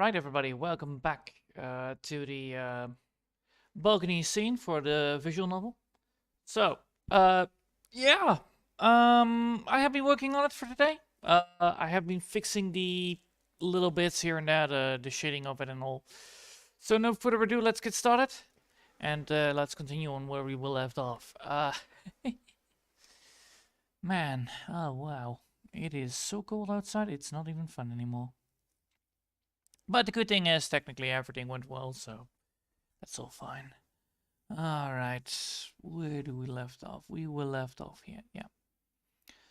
Alright everybody, welcome back to the balcony scene for the visual novel. So, yeah, I have been working on it for today. I have been fixing the little bits here and there, the shading of it and all. So no further ado, let's get started. And let's continue on where we were left off. Man, oh wow. It is so cold outside, it's not even fun anymore. But the good thing is, technically everything went well, so that's all fine. Alright, where do we left off? We were left off here, yeah.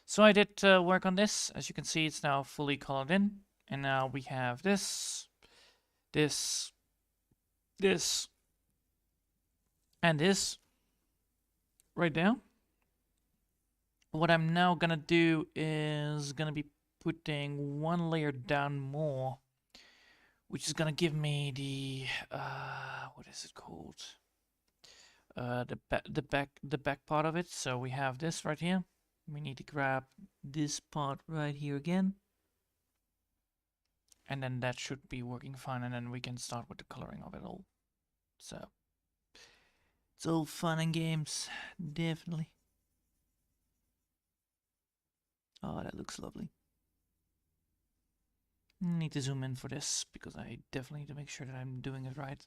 So I did work on this. As you can see, it's now fully colored in. And now we have this, this, this, and this right now. What I'm now gonna do is gonna be putting one layer down more, which is gonna give me the what is it called? The back part of it. So we have this right here. We need to grab this part right here again, and then that should be working fine. And then we can start with the coloring of it all. So it's all fun and games, definitely. Oh, that looks lovely. Need to zoom in for this because I definitely need to make sure that I'm doing it right.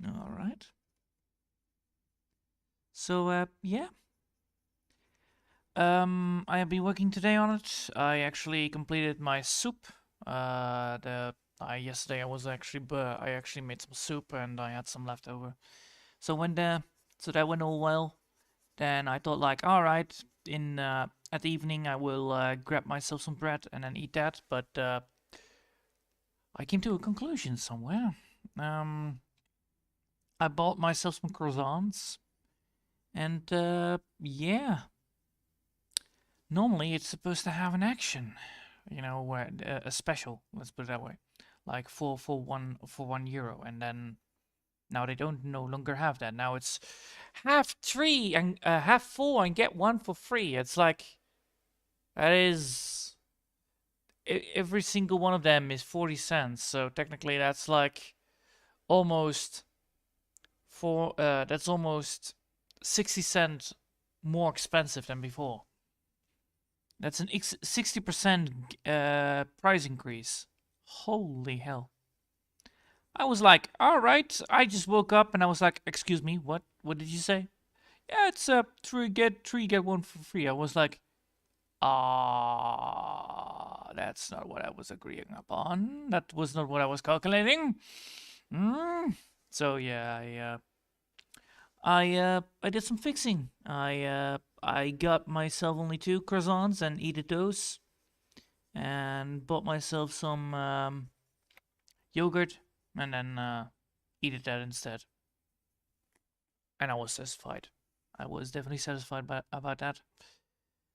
All right. So yeah. I have been working today on it. I actually completed my soup. Yesterday I actually made some soup and I had some leftover. So that went all well. Then I thought like, all right, at the evening I will grab myself some bread and then eat that. But I came to a conclusion somewhere. I bought myself some croissants, and yeah. Normally it's supposed to have an action, you know, where a special. Let's put it that way, like for €1, and then now they don't no longer have that. Now it's half full and get one for free. It's like that is every single one of them is 40 cents. So technically that's like almost that's almost 60 cents more expensive than before. That's an 60% price increase. Holy hell. I was like, all right. I just woke up and I was like, excuse me, what? What did you say? Yeah, it's three get one for free. I was like, that's not what I was agreeing upon. That was not what I was calculating. So yeah, I did some fixing. I got myself only 2 croissants and ate those, and bought myself some yogurt and then ate that instead. And I was satisfied. I was definitely satisfied about that.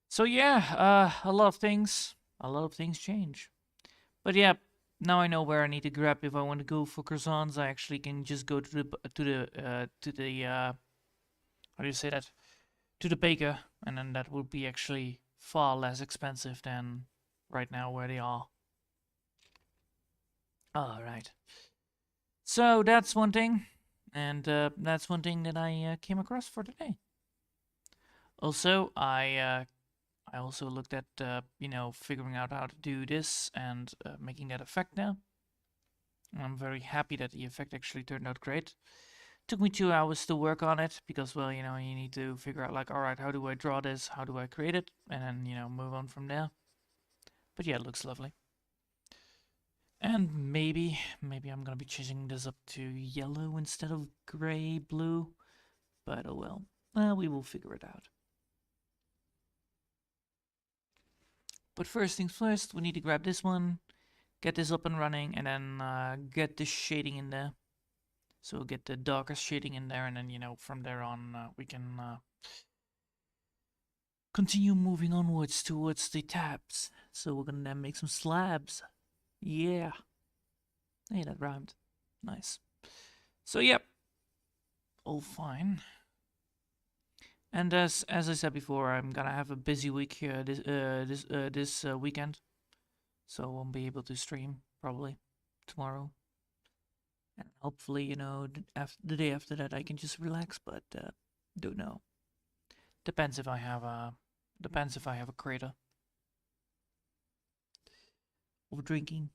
So yeah, a lot of things change. But yeah, now I know where I need to grab if I want to go for croissants. I actually can just go to the how do you say that? To the baker, and then that would be actually far less expensive than right now where they are. All right. So that's one thing, and that's one thing that I came across for today. Also, I also looked at figuring out how to do this and making that effect now. I'm very happy that the effect actually turned out great. Took me 2 hours to work on it because, well, you need to figure out like, all right, how do I draw this? How do I create it? And then, move on from there. But yeah, it looks lovely. And maybe I'm gonna be changing this up to yellow instead of gray, blue. But oh well. Well, we will figure it out. But first things first, we need to grab this one, get this up and running, and then get the shading in there. So we'll get the darker shading in there, and then, from there on, we can continue moving onwards towards the tabs. So we're gonna then make some slabs. Yeah. Hey, that rhymed. Nice. So, yep. All fine. And as I said before, I'm gonna have a busy week here this weekend, so I won't be able to stream probably tomorrow. And hopefully, you know, after the day after that, I can just relax. But don't know. Depends if I have a creator of drinking,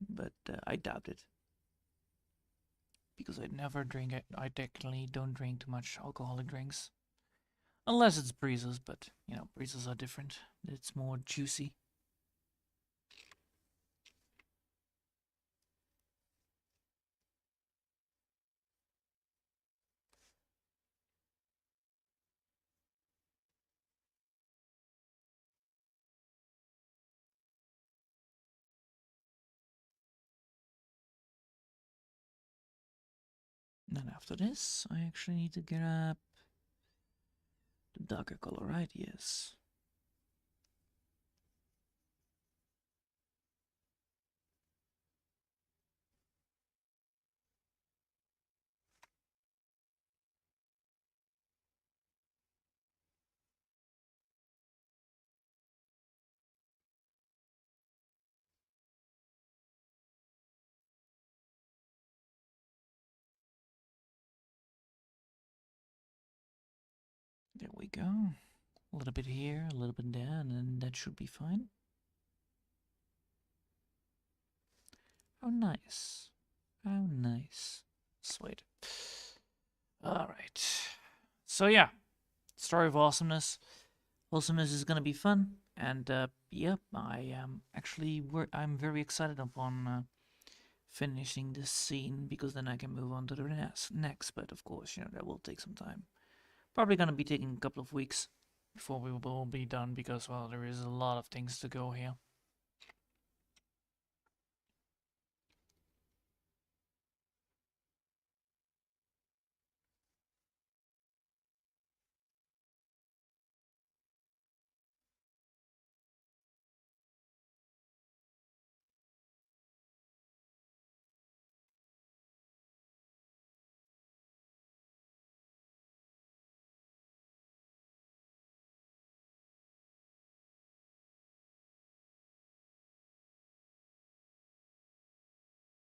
but I doubt it because I never drink it. I technically don't drink too much alcoholic drinks. Unless it's breezes, but you know, breezes are different. It's more juicy. And then after this, I actually need to grab the darker color, right? Yes. There we go. A little bit here, a little bit there, and then that should be fine. How nice. How nice. Sweet. Alright. So yeah. Story of Awesomeness. Awesomeness is gonna be fun. And yeah, I am actually I'm very excited upon finishing this scene because then I can move on to the next. But of course, you know, that will take some time. Probably gonna be taking a couple of weeks before we will be done because, well, there is a lot of things to go here.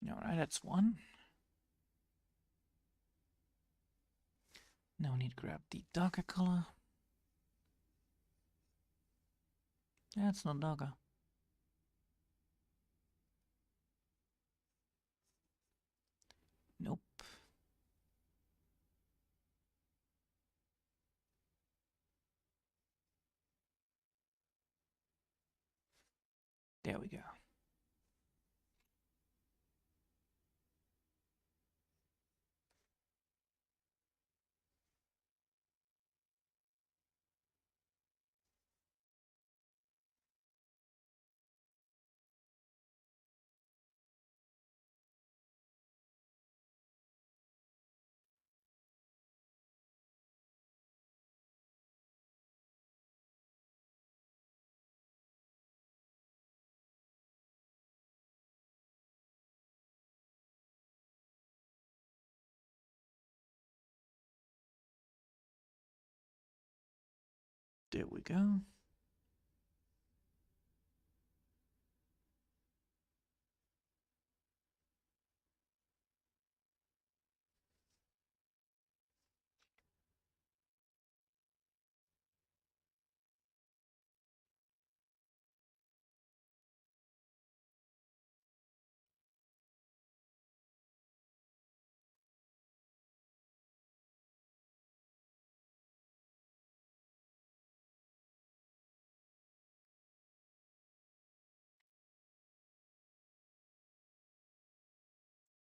Alright, that's one. Now we need to grab the darker color. That's not darker. Nope. There we go. There we go.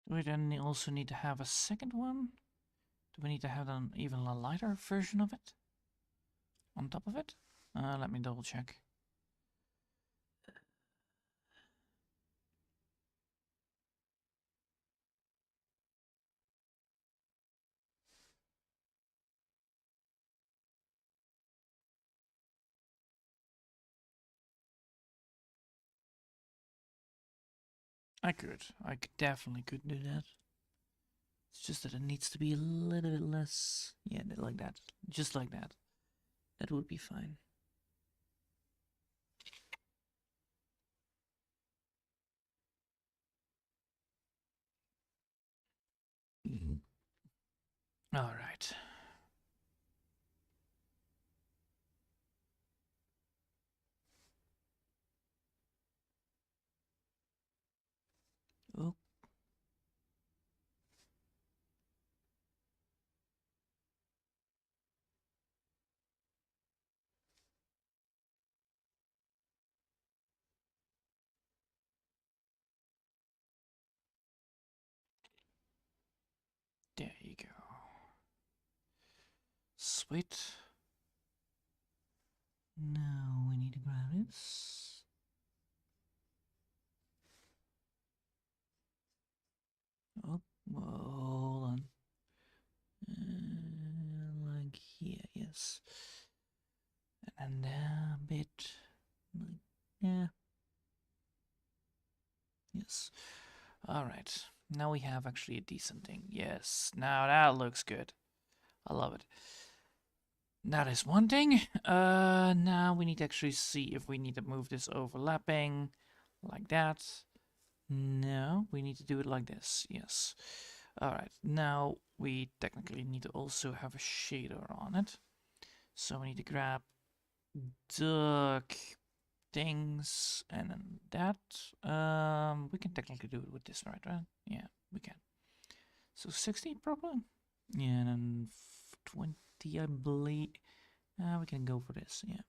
Do we then also need to have a second one? Do we need to have an even a lighter version of it? On top of it? Let me double check. I could definitely could do that. It's just that it needs to be a little bit less, yeah, like that, just like that. That would be fine. All right. Oh. There you go. Sweet. Now we need to grab this. Oh, hold on. Like here, yes. And a bit. Like, yeah. Yes. All right. Now we have actually a decent thing. Yes. Now that looks good. I love it. That is one thing. Now we need to actually see if we need to move this overlapping like that. No, we need to do it like this. Yes. All right. Now we technically need to also have a shader on it. So we need to grab the things and then that. We can technically do it with this, right? Yeah, we can. So 60 probably. Yeah, and then 20, I believe. We can go for this. Yeah.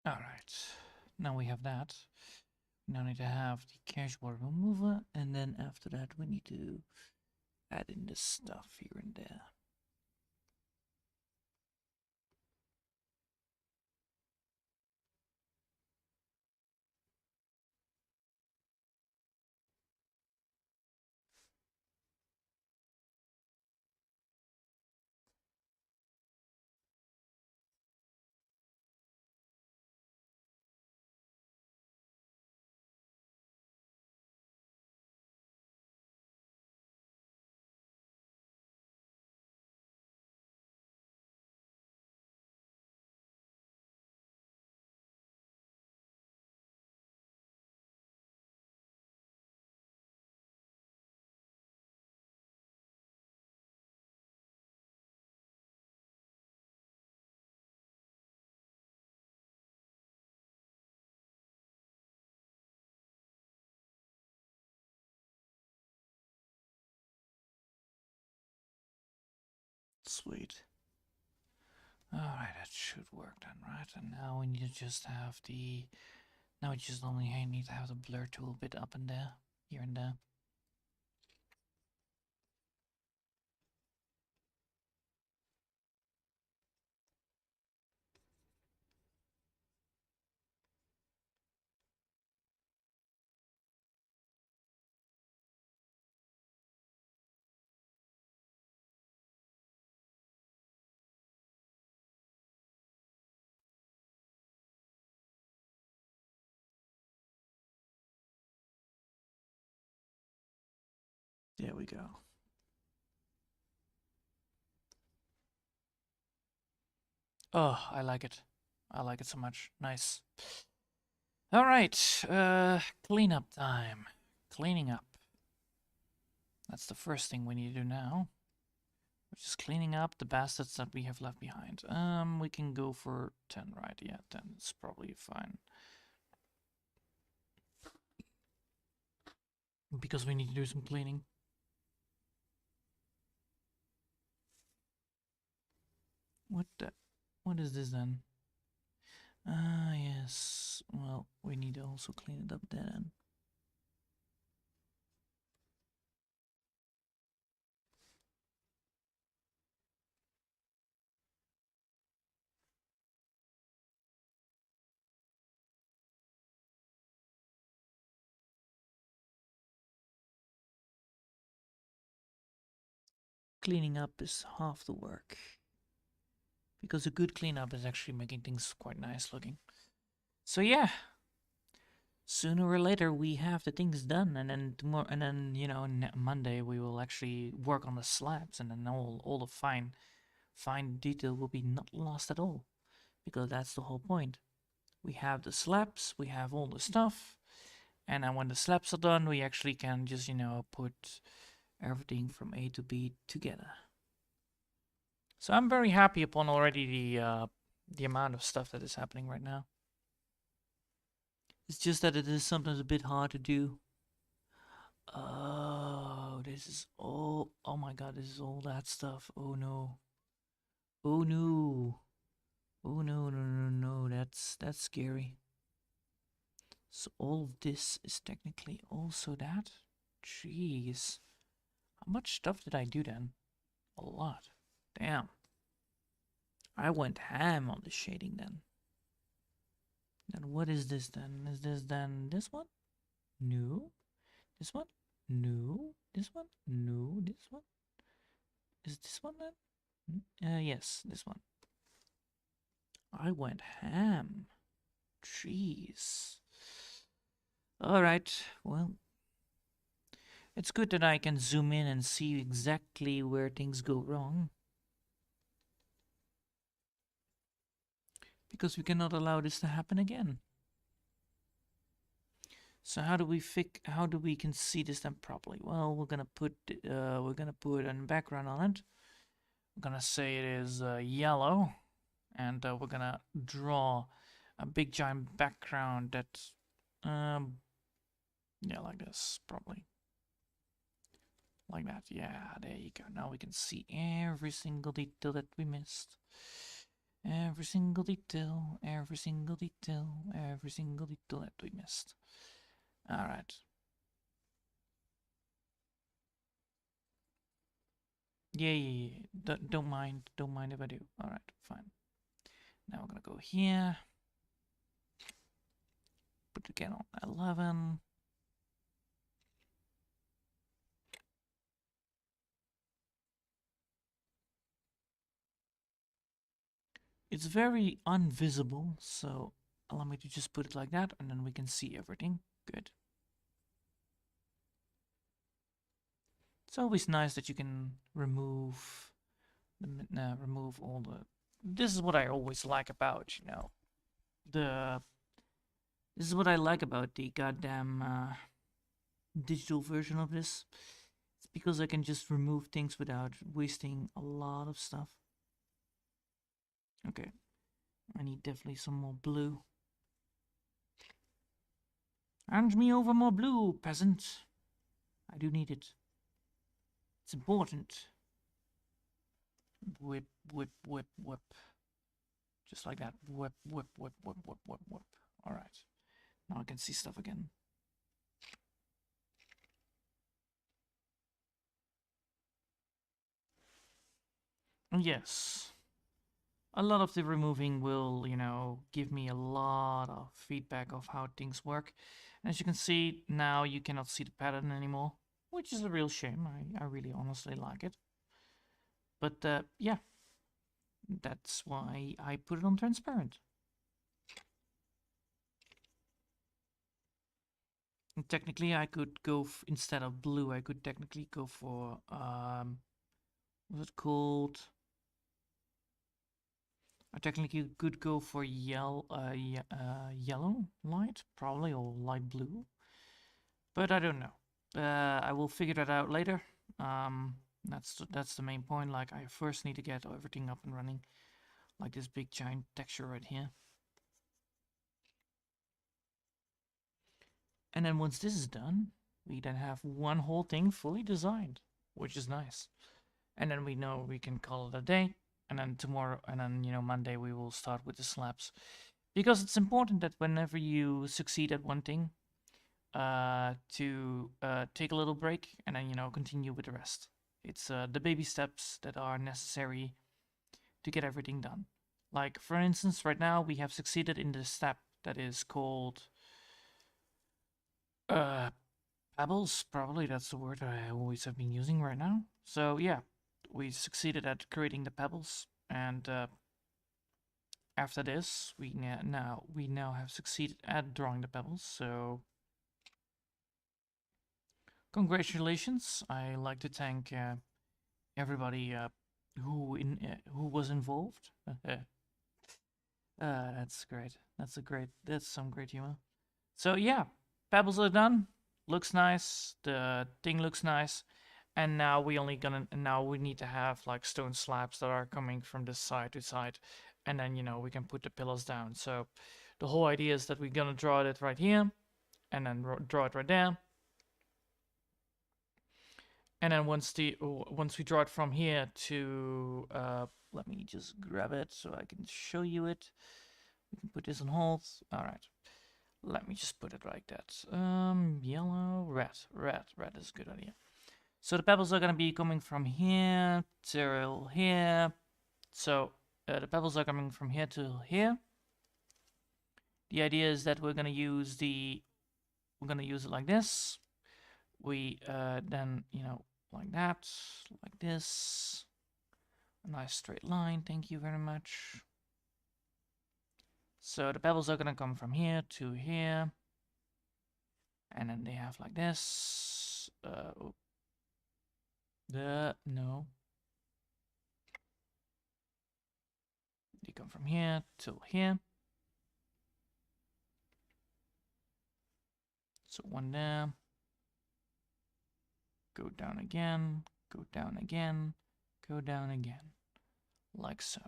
All right. Now we have that. Now we need to have the casual remover, and then after that we need to add in this stuff here and there. Sweet. Alright, that should work then, right? And now we need to just have the... Now we just only need to have the blur tool a bit up and there, here and there. There we go. Oh, I like it. I like it so much. Nice. Alright, cleanup time. Cleaning up. That's the first thing we need to do now. We're just cleaning up the bastards that we have left behind. We can go for 10, right? Yeah, 10 is probably fine. because we need to do some cleaning. What is this then? Ah, yes. Well, we need to also clean it up then. Cleaning up is half the work. Because a good cleanup is actually making things quite nice looking. So yeah, sooner or later we have the things done, and then tomorrow, and then Monday we will actually work on the slabs, and then all the fine detail will be not lost at all, because that's the whole point. We have the slabs, we have all the stuff, and then when the slabs are done, we actually can just put everything from A to B together. So I'm very happy upon already the amount of stuff that is happening right now. It's just that it is sometimes a bit hard to do. Oh, this is all. Oh my god, this is all that stuff. Oh no. Oh no. Oh no, no, no, no. That's scary. So all of this is technically also that? Jeez. How much stuff did I do then? A lot. Damn. I went ham on the shading then. Then what is this then? Is this then this one? No. This one? No. This one? No. This one? Is this one then? Yes, this one. I went ham. Jeez. Alright, well. It's good that I can zoom in and see exactly where things go wrong. Because we cannot allow this to happen again. So how do we can see this then properly? Well, we're gonna put a background on it. We're gonna say it is yellow, and we're gonna draw a big giant background that, yeah, like this probably, like that. Yeah, there you go. Now we can see every single detail that we missed. Every single detail, every single detail, every single detail that we missed. All right. Yeah. Don't mind if I do. All right, fine. Now we're gonna go here. Put it again on 11. It's very invisible, so allow me to just put it like that, and then we can see everything. Good. It's always nice that you can remove all the. This is what I always like about the. This is what I like about the goddamn digital version of this. It's because I can just remove things without wasting a lot of stuff. Okay, I need definitely some more blue. Hand me over more blue, peasant. I do need it. It's important. Whip, whip, whip, whip. Just like that. Whip, whip, whip, whip, whip, whip, whip. Alright. Now I can see stuff again. Yes. A lot of the removing will, give me a lot of feedback of how things work. And as you can see, now you cannot see the pattern anymore, which is a real shame. I really honestly like it. But yeah, that's why I put it on transparent. And technically, I could go instead of blue. I could technically go for what's it called? I technically could go for yellow light, probably, or light blue, but I don't know. I will figure that out later. That's the main point. Like, I first need to get everything up and running, like this big giant texture right here. And then once this is done, we then have one whole thing fully designed, which is nice. And then we know we can call it a day. And then tomorrow, and then, Monday, we will start with the slabs. Because it's important that whenever you succeed at one thing, to take a little break and then, continue with the rest. It's the baby steps that are necessary to get everything done. Like, for instance, right now we have succeeded in the step that is called uh, pebbles. Probably that's the word I always have been using right now. So yeah, we succeeded at creating the pebbles, and after this, we now have succeeded at drawing the pebbles. So congratulations! I like to thank everybody who was involved. That's great. That's some great humor. So yeah, pebbles are done. Looks nice. The thing looks nice. And now we need to have like stone slabs that are coming from this side to side, and then we can put the pillars down. So the whole idea is that we're gonna draw it right here, and then draw it right there. And then once we draw it from here to let me just grab it so I can show you it. We can put this on hold. All right. Let me just put it like that. Yellow, red is a good idea. So the pebbles are gonna be coming from here till here. So the pebbles are coming from here to here. The idea is that we're gonna use it like this. We then like that, like this. A nice straight line. Thank you very much. So the pebbles are gonna come from here to here, and then they have like this. No. They come from here to here. So one there. Go down again, go down again, go down again. Like so.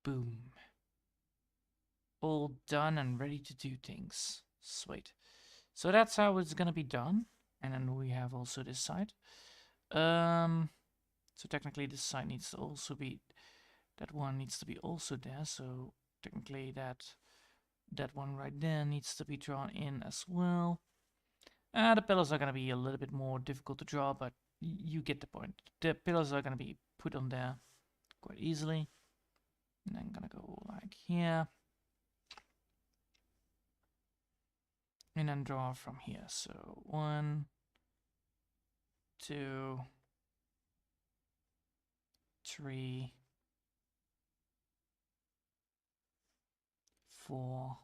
Boom. All done and ready to do things. Sweet. So that's how it's gonna be done. And then we have also this side. So technically this side needs to also be, that one needs to be also there. So technically that one right there needs to be drawn in as well. The pillars are gonna be a little bit more difficult to draw, but you get the point. The pillars are gonna be put on there quite easily. And I'm gonna go like here. And then draw from here. So 1, 2, 3, 4.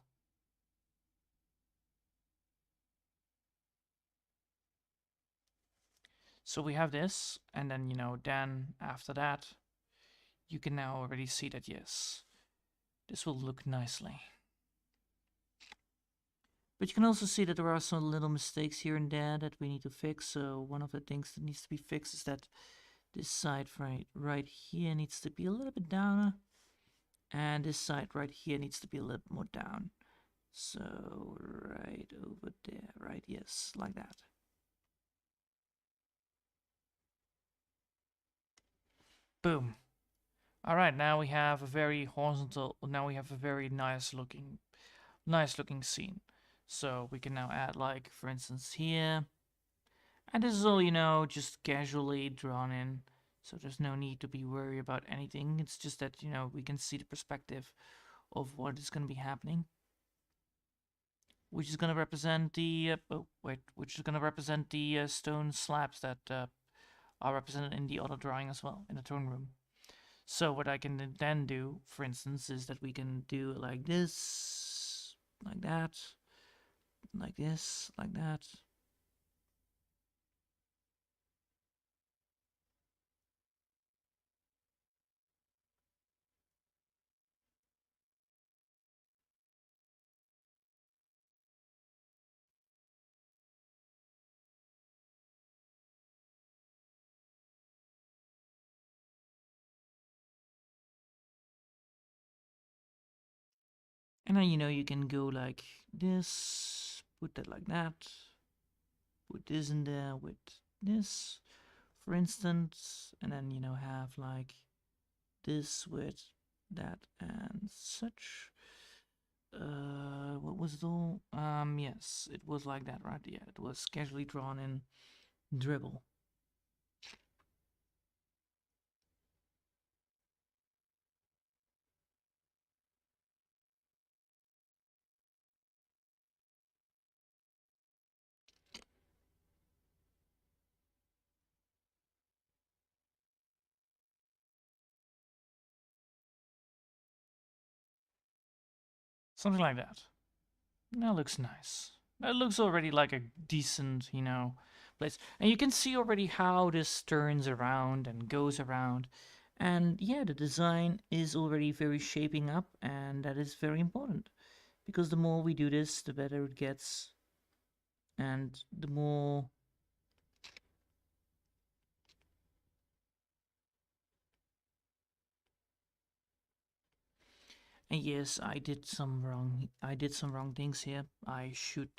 So we have this, and then, then after that, you can now already see that, yes, this will look nicely. But you can also see that there are some little mistakes here and there that we need to fix. So one of the things that needs to be fixed is that this side right here needs to be a little bit down. And this side right here needs to be a little bit more down. So right over there, right? Yes, like that. Boom. All right, now we have a very horizontal, now we have a very nice looking scene. So we can now add, like, for instance, here. And this is all, just casually drawn in. So there's no need to be worried about anything. It's just that, we can see the perspective of what is going to be happening. Which is going to represent the, which is going to represent the stone slabs that are represented in the other drawing as well, in the throne room. So what I can then do, for instance, is that we can do it like this, like that, like this, like that. And then, you can go like this, put that like that, put this in there with this, for instance, and then, have like this with that and such. What was the, yes, it was like that, right? Yeah, it was casually drawn in dribble. Something like that. That looks nice. That looks already like a decent, place. And you can see already how this turns around and goes around. And yeah, the design is already very shaping up, and that is very important. Because the more we do this, the better it gets. And the more... And yes, I did some wrong things here. I should,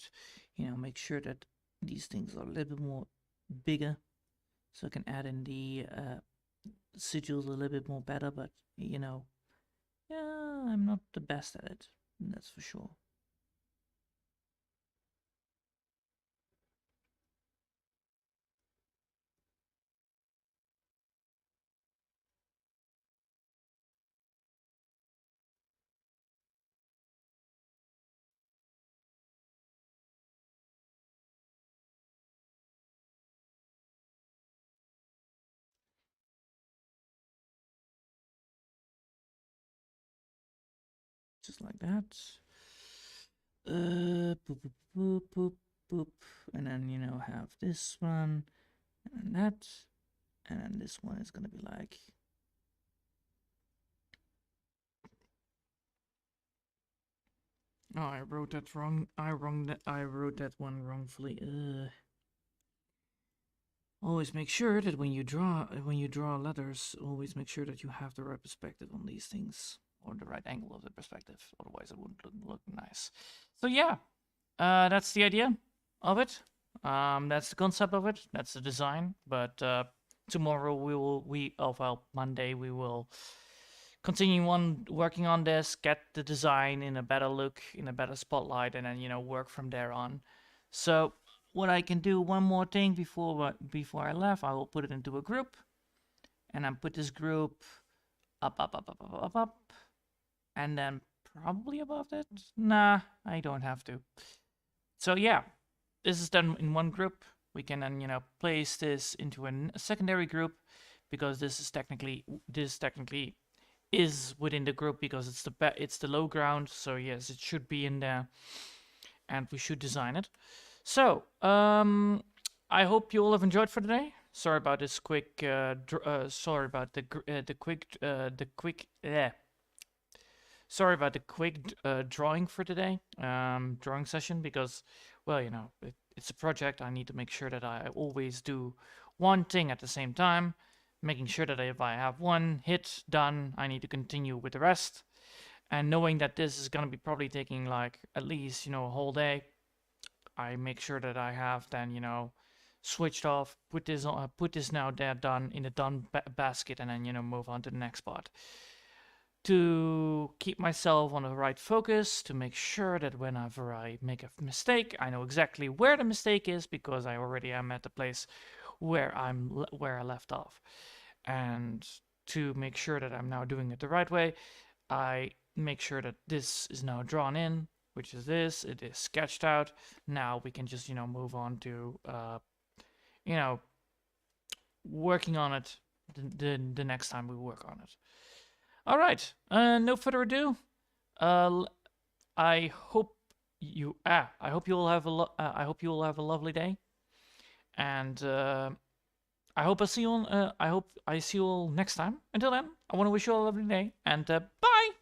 make sure that these things are a little bit more bigger, so I can add in the sigils a little bit more better, but yeah, I'm not the best at it, that's for sure. Just like that. Boop, boop, boop, boop, boop. And then, have this one, and then that. And then this one is gonna be like... Oh, I wrote that wrong. I wrote that one wrongfully. Always make sure that when you draw letters, always make sure that you have the right perspective on these things, or the right angle of the perspective. Otherwise, it wouldn't look nice. So yeah, that's the idea of it. That's the concept of it. That's the design. But tomorrow Monday we will continue on working on this, get the design in a better look, in a better spotlight, and then work from there on. So what I can do, one more thing before I left, I will put it into a group, and then put this group up, and then probably above it. Nah, I don't have to. So yeah, this is done in one group. We can then place this into a secondary group, because this technically is within the group, because it's the low ground. So yes, it should be in there, and we should design it. So I hope you all have enjoyed for today. Sorry about this quick. Sorry about the quick. Sorry about the quick drawing for today. Drawing session, because, well, it's a project. I need to make sure that I always do one thing at the same time, making sure that if I have one hit done, I need to continue with the rest. And knowing that this is gonna be probably taking like at least a whole day, I make sure that I have then switched off, put this now there, done in the done basket, and then move on to the next part, to keep myself on the right focus, to make sure that whenever I make a mistake, I know exactly where the mistake is, because I already am at the place where I left off. And to make sure that I'm now doing it the right way, I make sure that this is now drawn in, which is this. It is sketched out. Now we can just move on to working on it the next time we work on it. All right. No further ado. I hope you all have a lovely day, and I hope I see you all. I hope I see you all next time. Until then, I want to wish you all a lovely day, and bye.